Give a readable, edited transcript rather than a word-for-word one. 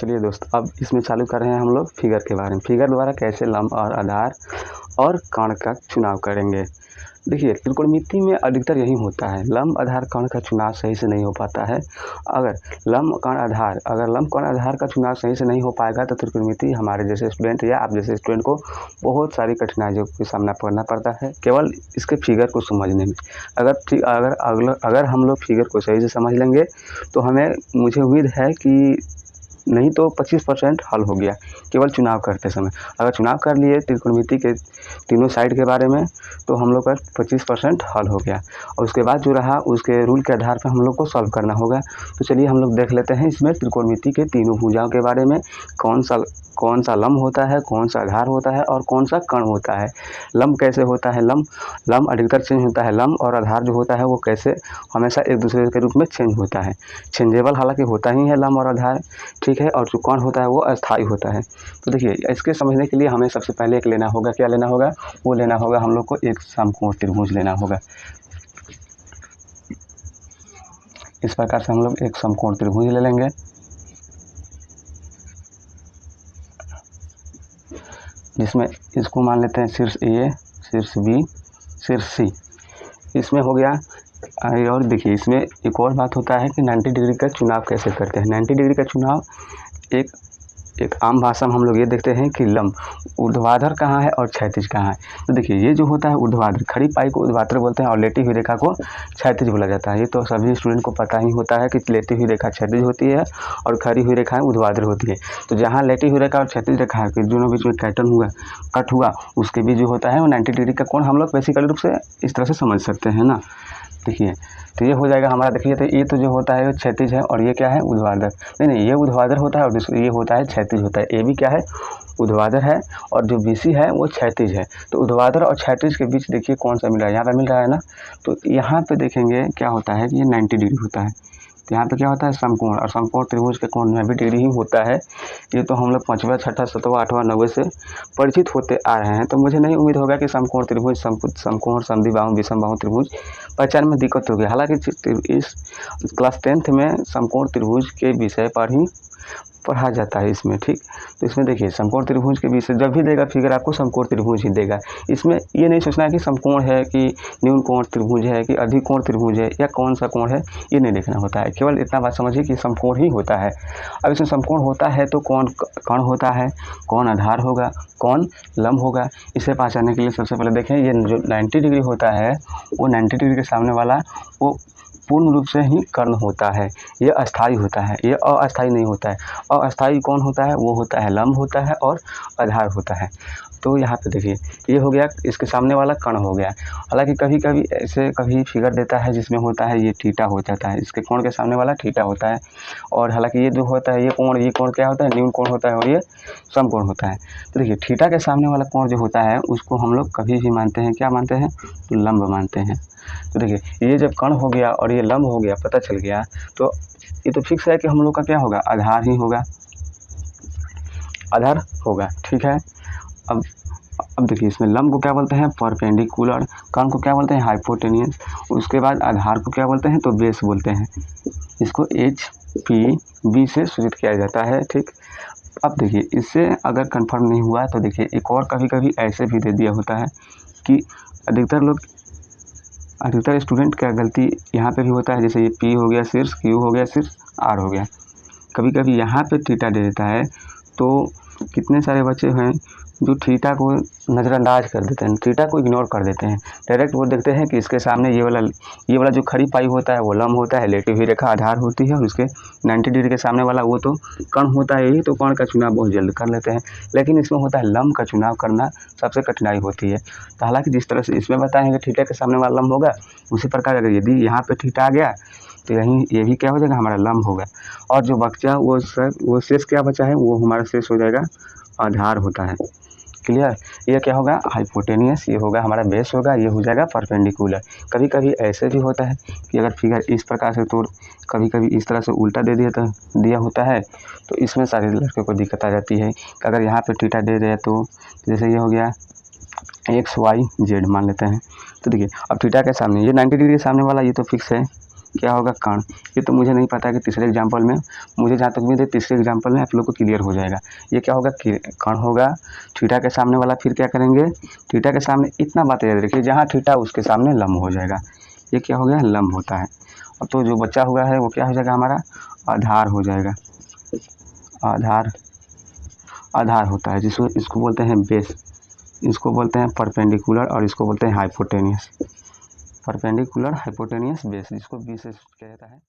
चलिए दोस्त, अब इसमें चालू कर रहे हैं हम लोग फिगर के बारे में। फिगर द्वारा कैसे लंब और आधार और कर्ण का चुनाव करेंगे। देखिए, त्रिकोणमिति में अधिकतर यही होता है, लंब आधार कर्ण का चुनाव सही से नहीं हो पाता है। अगर लंब कर्ण आधार का चुनाव सही से नहीं हो पाएगा तो त्रिकोणमिति हमारे जैसे स्टूडेंट या आप जैसे स्टूडेंट को बहुत सारी कठिनाइयों का सामना करना पड़ता है केवल इसके फिगर को समझने में। अगर हम लोग फिगर को सही से समझ लेंगे तो मुझे उम्मीद है कि नहीं तो 25% हल हो गया केवल चुनाव करते समय। अगर चुनाव कर लिए त्रिकोणमिति के तीनों साइड के बारे में तो हम लोग का 25% हल हो गया, और उसके बाद जो रहा उसके रूल के आधार पर हम लोग को सॉल्व करना होगा। तो चलिए हम लोग देख लेते हैं इसमें त्रिकोणमिति के तीनों भुजाओं के बारे में, कौन सा लंब होता है, कौन सा आधार होता है और कौन सा कर्ण होता है। लंब कैसे होता है, लंब अधिकतर चेंज होता है, लंब और आधार जो होता है वो कैसे हमेशा एक दूसरे के रूप में चेंज होता है। चेंजेबल हालांकि होता ही है लंब और आधार, ठीक है, और जो कर्ण होता है वो अस्थायी होता है। तो देखिए, इसके समझने के लिए हमें सबसे पहले एक लेना होगा, क्या लेना होगा, वो लेना होगा हम लोग को एक समकोण त्रिभुज लेना होगा। इस प्रकार से हम लोग एक समकोण त्रिभुज ले लेंगे, जिसमें इसको मान लेते हैं शीर्ष ए, शीर्ष बी, शीर्ष सी। इसमें हो गया। और देखिए, इसमें एक और बात होता है कि 90 डिग्री का चुनाव कैसे करते हैं। 90 डिग्री का चुनाव एक आम भाषा में हम लोग ये देखते हैं कि लंब ऊर्ध्वाधर कहाँ है और क्षैतिज कहाँ है। तो देखिए, ये जो होता है ऊर्ध्वाधर, खड़ी पाई को ऊर्ध्वाधर बोलते हैं और लेटी हुई रेखा को क्षैतिज बोला जाता है। ये तो सभी स्टूडेंट को पता ही होता है कि लेटी हुई रेखा क्षैतिज होती है और खड़ी हुई रेखाएं ऊर्ध्वाधर होती है। तो जहाँ लेटी हुई रेखा और क्षैतिज रेखा के दोनों बीच में कट हुआ उसके बीच जो होता है वो 90 डिग्री का कोण हम लोग बेसिकली रूप से इस तरह से समझ सकते हैं ना। देखिए, तो ये हो जाएगा हमारा। देखिए, तो ये तो जो होता है वो क्षैतिज है और ये क्या है, ऊर्ध्वाधर। नहीं, ये ऊर्ध्वाधर होता है और ये होता है क्षैतिज होता है। ए भी क्या है, ऊर्ध्वाधर है, और जो BC है वो क्षैतिज है। तो ऊर्ध्वाधर और क्षैतिज के बीच देखिए कौन सा मिल रहा है, यहाँ पे मिल रहा है ना। तो यहाँ पे देखेंगे क्या होता है कि ये 90 डिग्री होता है। तो यहाँ पे क्या होता है, समकोण, और समकोण त्रिभुज के कोण 90 डिग्री ही होता है। ये तो हम लोग 5वां, 6वां, 7वां, 8वां, 9वें से परिचित होते आ रहे हैं। तो मुझे नहीं उम्मीद होगा कि समकोण त्रिभुज, समकोण, समद्विबाहु, विषमबाहु त्रिभुज पहचान में दिक्कत होगी। हालांकि इस क्लास 10th में समकोण त्रिभुज के विषय पर ही पढ़ा जाता है इसमें, ठीक। तो इसमें देखिए, समकोण त्रिभुज के विषय जब भी देगा फिगर आपको समकोण त्रिभुज ही देगा। इसमें ये नहीं सोचना है कि समकोण है कि न्यून कोण त्रिभुज है कि अधिक कोण त्रिभुज है या कौन सा कोण है, ये नहीं देखना होता है। केवल इतना बात समझिए कि समकोण ही होता है। अब इसमें समकोण होता है तो कौन कर्ण होता है, कौन आधार होगा, कौन लंब होगा। इसे पहचानने के लिए सबसे पहले देखें, ये जो 90 डिग्री होता है वो 90 डिग्री के सामने वाला वो पूर्ण रूप से ही कर्ण होता है। ये अस्थायी होता है, ये अस्थायी नहीं होता है। अस्थायी कौन होता है, वो होता है लंब होता है और आधार होता है। तो यहाँ पे देखिए, ये हो गया, इसके सामने वाला कर्ण हो गया। हालांकि कभी कभी ऐसे कभी फिगर देता है जिसमें होता है ये थीटा हो जाता है, इसके कोण के सामने वाला थीटा होता है। और हालांकि ये जो होता है ये कोण क्या होता है, न्यून कोण होता है और ये समकोण होता है। तो देखिए, थीटा के सामने वाला कोण जो होता है उसको हम लोग कभी भी मानते हैं, क्या मानते हैं, तो लंब मानते हैं। तो देखिए, ये जब कर्ण हो गया और ये लंब हो गया, पता चल गया, तो ये तो फिक्स है कि हम लोग का क्या होगा, आधार ही होगा, आधार होगा, ठीक है। अब देखिए, इसमें लंब को क्या बोलते हैं, परपेंडिकुलर, कर्ण को क्या बोलते हैं, हाइपोटेनियस, उसके बाद आधार को क्या बोलते हैं, तो बेस बोलते हैं। इसको HPB से सूचित किया जाता है, ठीक। अब देखिए, इससे अगर कंफर्म नहीं हुआ तो देखिए, एक और कभी कभी ऐसे भी दे दिया होता है कि अधिकतर स्टूडेंट क्या गलती यहाँ पे भी होता है, जैसे ये P हो गया शीर्ष, Q हो गया शीर्ष, R हो गया। कभी कभी यहाँ पे थीटा दे देता है तो कितने सारे बच्चे हैं जो थीटा को नज़रअंदाज कर देते हैं, थीटा को इग्नोर कर देते हैं। डायरेक्ट वो देखते हैं कि इसके सामने ये वाला जो खड़ी पाई होता है वो लंब होता है, लेटी हुई रेखा आधार होती है, और उसके 90 डिग्री के सामने वाला वो तो कर्ण होता है। यही तो कर्ण का चुनाव बहुत जल्द कर लेते हैं, लेकिन इसमें होता है लंब का चुनाव करना सबसे कठिनाई होती है। तो हालांकि जिस तरह से इसमें बताएंगे थीटा के सामने वाला लंब होगा, उसी प्रकार अगर यदि यहाँ पे थीटा आ गया तो ये भी क्या हो जाएगा, हमारा लंब होगा। और जो बच्चा वो शेष क्या बचा है, वो हमारा शेष हो जाएगा आधार होता है। क्लियर। ये क्या होगा, हाइपोटेनियस, ये होगा हमारा बेस होगा, ये हो जाएगा परपेंडिकुलर। कभी कभी ऐसे भी होता है कि अगर फिगर इस प्रकार से तो कभी कभी इस तरह से उल्टा दे दिया होता है, तो इसमें सारे लड़कों को दिक्कत आ जाती है कि अगर यहाँ पे थीटा दे रहे तो जैसे ये हो गया XYZ मान लेते हैं। तो देखिए, अब थीटा के सामने ये 90 डिग्री के सामने वाला ये तो फिक्स है, क्या होगा, कर्ण। ये तो मुझे नहीं पता कि तीसरे एग्जाम्पल में, मुझे जहाँ तक उम्मीद है तीसरे एग्जाम्पल में आप लोग को क्लियर हो जाएगा। ये क्या होगा, कर्ण होगा। थीटा के सामने वाला फिर क्या करेंगे, थीटा के सामने इतना बात याद रखिए, जहाँ थीटा उसके सामने लंब हो जाएगा। ये क्या हो गया, लंब होता है। और तो जो बचा हुआ है वो क्या हो जाएगा, हमारा आधार हो जाएगा। आधार होता है, जिसको इसको बोलते हैं बेस, इसको बोलते हैं परपेंडिकुलर, और इसको बोलते हैं हाइपोटेनियस। परपेंडिकुलर, हाइपोटेनियस, बेस, जिसको बी से कहता है।